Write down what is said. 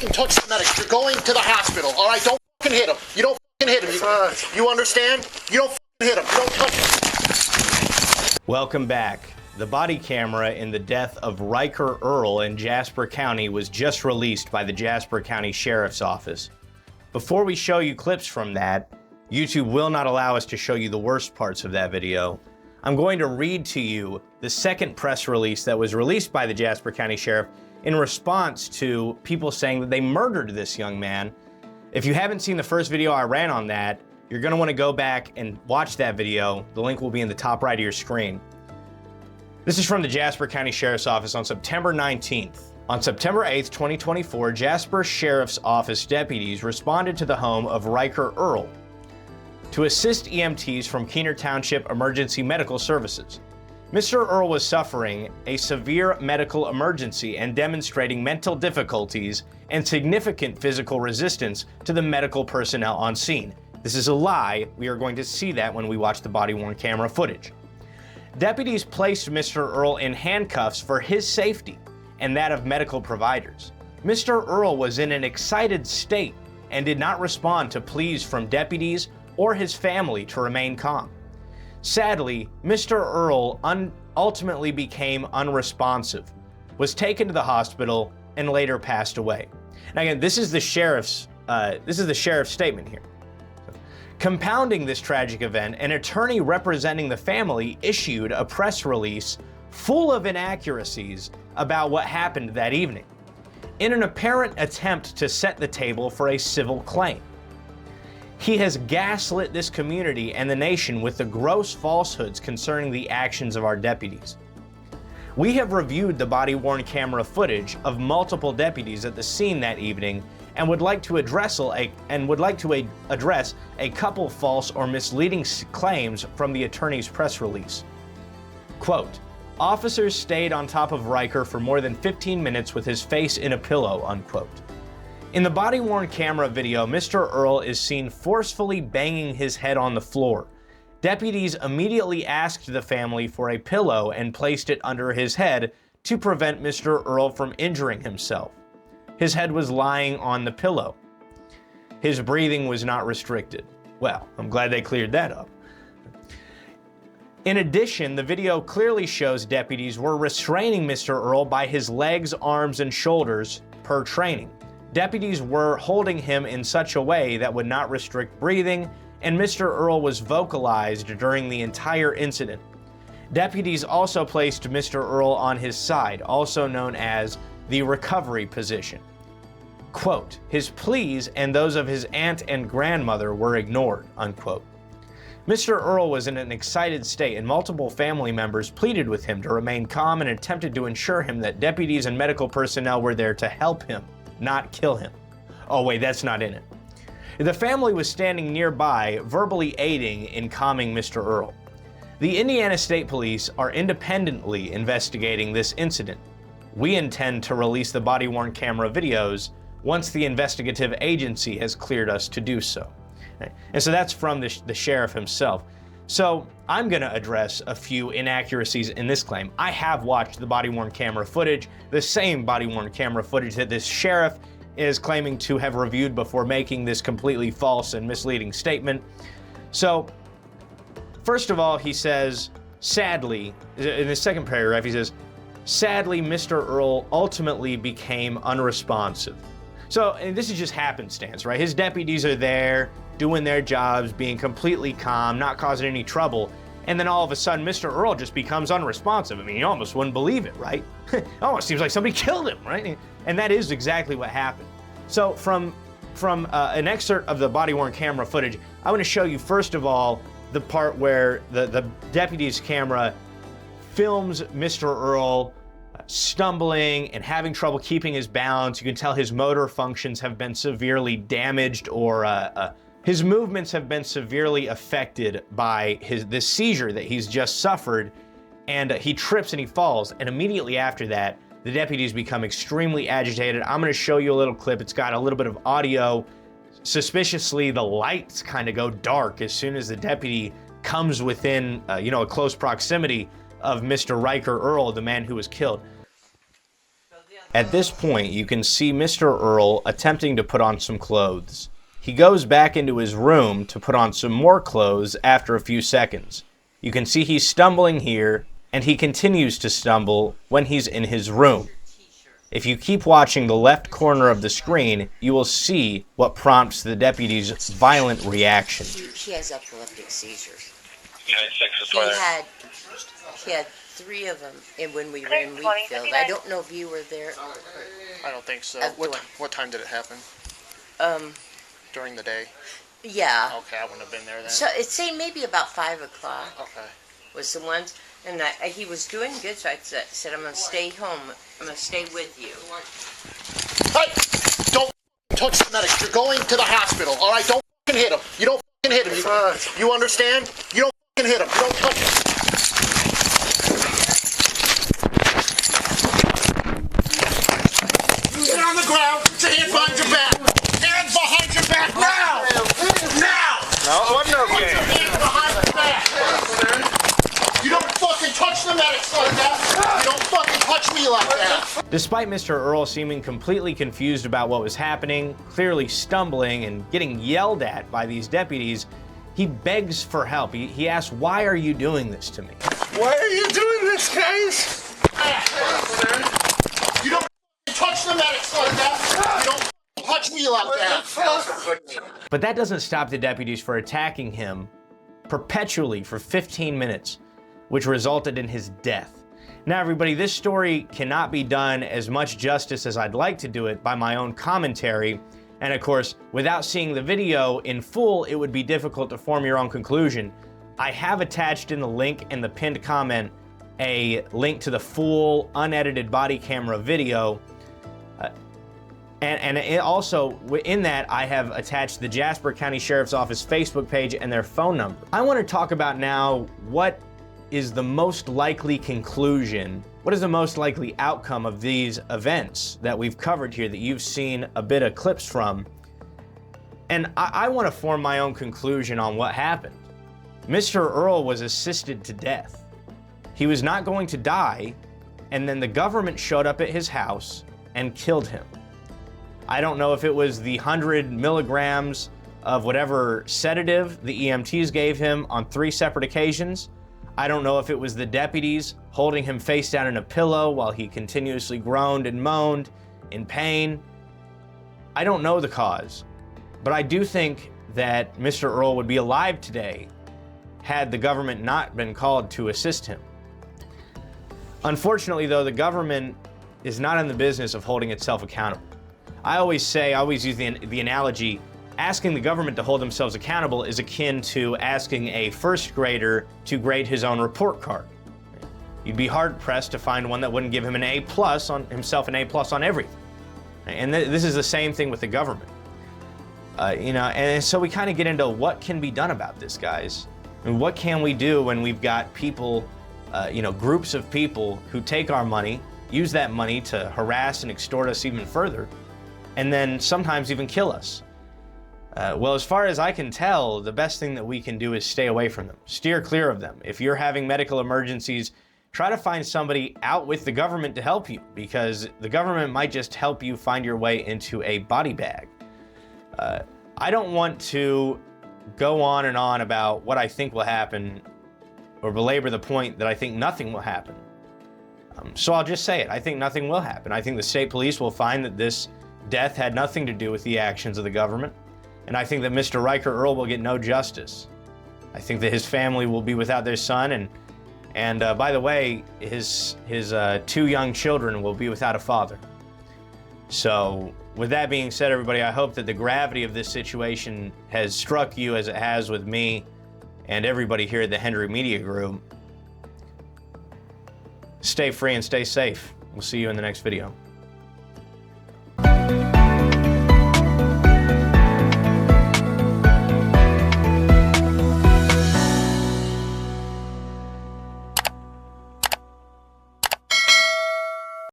fucking touch the medic. You're going to the hospital, all right? Don't fucking hit him. You don't fucking hit him. You understand? You don't fucking hit him. You don't touch him. Welcome back. The body camera in the death of Rhyker Earl in Jasper County was just released by the Jasper County Sheriff's Office. Before we show you clips from that, YouTube will not allow us to show you the worst parts of that video. I'm going to read to you the second press release that was released by the Jasper County Sheriff in response to people saying that they murdered this young man. If you haven't seen the first video I ran on that, you're going to want to go back and watch that video. The link will be in the top right of your screen. This is from the Jasper County Sheriff's Office on September 19th. On September 8th, 2024, Jasper Sheriff's Office deputies responded to the home of Rhyker Earl to assist EMTs from Keener Township Emergency Medical Services. Mr. Earl was suffering a severe medical emergency and demonstrating mental difficulties and significant physical resistance to the medical personnel on scene. This is a lie. We are going to see that when we watch the body-worn camera footage. Deputies placed Mr. Earl in handcuffs for his safety and that of medical providers. Mr. Earl was in an excited state and did not respond to pleas from deputies or his family to remain calm. Sadly, Mr. Earl ultimately became unresponsive, was taken to the hospital, and later passed away. Now again, this is the sheriff's statement here. Compounding this tragic event, an attorney representing the family issued a press release full of inaccuracies about what happened that evening, in an apparent attempt to set the table for a civil claim. He has gaslit this community and the nation with the gross falsehoods concerning the actions of our deputies. We have reviewed the body-worn camera footage of multiple deputies at the scene that evening and would like to address a couple false or misleading claims from the attorney's press release. Quote, "Officers stayed on top of Rhyker for more than 15 minutes with his face in a pillow," unquote. In the body-worn camera video, Mr. Earl is seen forcefully banging his head on the floor. Deputies immediately asked the family for a pillow and placed it under his head to prevent Mr. Earl from injuring himself. His head was lying on the pillow. His breathing was not restricted. Well, I'm glad they cleared that up. In addition, the video clearly shows deputies were restraining Mr. Earl by his legs, arms, and shoulders per training. Deputies were holding him in such a way that would not restrict breathing, and Mr. Earl was vocalized during the entire incident. Deputies also placed Mr. Earl on his side, also known as the recovery position. Quote, "His pleas and those of his aunt and grandmother were ignored," unquote. Mr. Earl was in an excited state and multiple family members pleaded with him to remain calm and attempted to assure him that deputies and medical personnel were there to help him, not kill him. Oh wait, that's not in it. The family was standing nearby, verbally aiding in calming Mr. Earl. The Indiana State Police are independently investigating this incident. We intend to release the body-worn camera videos once the investigative agency has cleared us to do so. And so that's from the sheriff himself. So I'm going to address a few inaccuracies in this claim. I have watched the body-worn camera footage, the same body-worn camera footage that this sheriff is claiming to have reviewed before making this completely false and misleading statement. So, first of all, he says, sadly, in the second paragraph, he says, "Sadly, Mr. Earl ultimately became unresponsive." So, and this is just happenstance, right? His deputies are there, doing their jobs, being completely calm, not causing any trouble, and then all of a sudden, Mr. Earl just becomes unresponsive. I mean, you almost wouldn't believe it, right? It almost seems like somebody killed him, right? And that is exactly what happened. So, from an excerpt of the body-worn camera footage, I want to show you, first of all, the part where the deputy's camera films Mr. Earl stumbling and having trouble keeping his balance. You can tell his motor functions have been severely damaged, or his movements have been severely affected by this seizure that he's just suffered, and he trips and he falls, and immediately after that, the deputies become extremely agitated. I'm going to show you a little clip. It's got a little bit of audio. Suspiciously, the lights kind of go dark as soon as the deputy comes within, a close proximity of Mr. Rhyker Earl, the man who was killed. At this point, you can see Mr. Earl attempting to put on some clothes. He goes back into his room to put on some more clothes after a few seconds. You can see he's stumbling here, and he continues to stumble when he's in his room. If you keep watching the left corner of the screen, you will see what prompts the deputy's violent reaction. He has epileptic seizures. He had 3 of them when we were in Wheatfield. I don't know if you were there. I don't think so. That's What time did it happen? During the day? Yeah. Okay, I wouldn't have been there then. So it's saying maybe about 5 o'clock Okay. was the ones. And he was doing good, so I said, I'm going to stay home. I'm going to stay with you. Hey! Don't touch the medic. You're going to the hospital, all right? Don't fucking hit him. You don't fucking hit him. You understand? You don't fucking hit him. You don't touch him. Get on the ground. Put your hands behind your back. Hands behind your back now! Now! No, it wasn't Put okay. your hands behind your back. You don't fucking touch the medics like that. You don't fucking touch me like that. Despite Mr. Earl seeming completely confused about what was happening, clearly stumbling and getting yelled at by these deputies, he begs for help. He asks, "Why are you doing this to me?" Why are you doing this, guys? You don't touch the medics like that. You don't touch me like that. But that doesn't stop the deputies from attacking him perpetually for 15 minutes, which resulted in his death. Now, everybody, this story cannot be done as much justice as I'd like to do it by my own commentary. And of course, without seeing the video in full, it would be difficult to form your own conclusion. I have attached in the link in the pinned comment a link to the full unedited body camera video. And it also, in that, I have attached the Jasper County Sheriff's Office Facebook page and their phone number. I want to talk about now what is the most likely conclusion, what is the most likely outcome of these events that we've covered here that you've seen a bit of clips from. And I want to form my own conclusion on what happened. Mr. Earl was assisted to death. He was not going to die, and then the government showed up at his house and killed him. I don't know if it was the 100 milligrams of whatever sedative the EMTs gave him on 3 separate occasions. I don't know if it was the deputies holding him face down in a pillow while he continuously groaned and moaned in pain. I don't know the cause, but I do think that Mr. Earl would be alive today had the government not been called to assist him. Unfortunately, though, the government is not in the business of holding itself accountable. I always use the analogy, asking the government to hold themselves accountable is akin to asking a first grader to grade his own report card. You'd be hard-pressed to find one that wouldn't give him an A+ on himself, an A+ on everything. And this is the same thing with the government. And so we kind of get into what can be done about this, guys. I mean, what can we do when we've got people, groups of people who take our money, use that money to harass and extort us even further, and then sometimes even kill us? Well, as far as I can tell, the best thing that we can do is stay away from them. Steer clear of them. If you're having medical emergencies, try to find somebody out with the government to help you, because the government might just help you find your way into a body bag. I don't want to go on and on about what I think will happen or belabor the point that I think nothing will happen. So I'll just say it. I think nothing will happen. I think the state police will find that this death had nothing to do with the actions of the government. And I think that Mr. Rhyker Earl will get no justice. I think that his family will be without their son, and by the way, his 2 young children will be without a father. So, with that being said, everybody, I hope that the gravity of this situation has struck you as it has with me and everybody here at the Hendry Media Group. Stay free and stay safe. We'll see you in the next video.